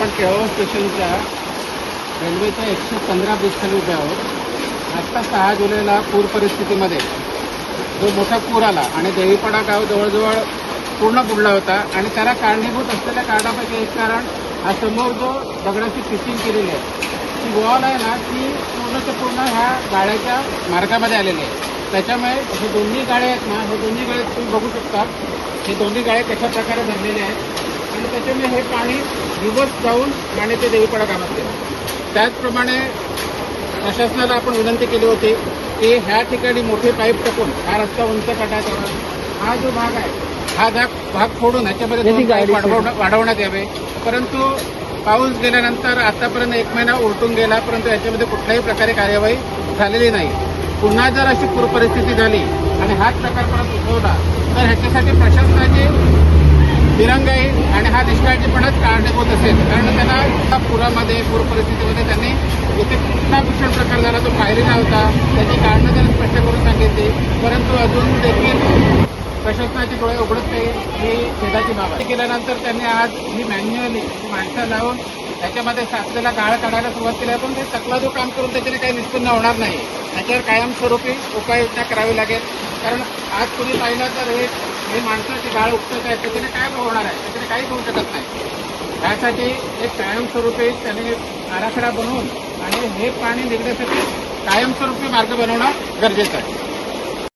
आपण केळगाव स्टेशनच्या रेल्वेच्या 115 ब्रिज खाली उभे आहोत। आत्ता 6 जुलैला पूर परिस्थितीमध्ये जो मोठा पूर आला आणि देवीपाडा गाव जवळजवळ पूर्ण बुडला होता आणि त्याला कारणीभूत असलेल्या कारणापैकी एक कारण हा समोर जो दगडाची फिशिंग केलेली आहे ती वॉल आहे ना, ती पूर्णच्या पूर्ण ह्या गाड्याच्या मार्गामध्ये आलेली आहे। त्याच्यामुळे हे दोन्ही गाड्या आहेत ना, हे दोन्ही गाड्या तुम्ही बघू शकता, हे दोन्ही गाड्या कशा प्रकारे भरलेले आहेत आणि त्याच्यामुळे हे पाणी रिव्हर्स जाऊन आणि ते देवीपाडा गावात गेलं। त्याचप्रमाणे प्रशासनाला आपण विनंती केली होती की ह्या ठिकाणी मोठे पाईप टाकून हा रस्ता उंच काढायचा, हा जो भाग आहे हा भाग फोडून ह्याच्यामध्ये पाईप वाढवण्यात यावे। परंतु पाऊस गेल्यानंतर आतापर्यंत 1 महिना उलटून गेला, परंतु याच्यामध्ये कुठल्याही प्रकारे कार्यवाही झालेली नाही। पुन्हा जर अशी पूर परिस्थिती झाली आणि हाच प्रकार परत उद्भवला तर ह्याच्यासाठी प्रशासनाची दिरंगाई आणि हा निष्काळजीपणाच कारणीभूत असेल। कारण त्यांना पुरामध्ये पूर परिस्थितीमध्ये त्यांनी इथे कुठला भीषण प्रकार झाला तो पाहिलेला होता, त्याची कारणं त्यांनी स्पष्ट करून सांगितली, परंतु अजून देखील प्रशासनाचे डोळे उघडत नाही, ही खेदाची बाब आहे। केल्यानंतर त्यांनी आज ही मॅन्युअली माणसं लावून त्याच्यामध्ये साचलेला गाळ काढायला सुरुवात केली, पण ते सकला जो काम करून त्याच्याने काही निष्पन्न होणार नाही। त्याच्यावर कायमस्वरूपी उपाययोजना करावी लागेल। कारण आज कोणी पाहिलं तर हे माणसाची गाळ उपटत आहे, त्याच्याने काय होणार आहे, त्याच्याने काहीच होऊ शकत नाही। त्यासाठी एक कायमस्वरूपी त्याने आराखडा बनवून आणि हे पाणी निघण्यासाठी कायमस्वरूपी मार्ग बनवणं गरजेचं आहे।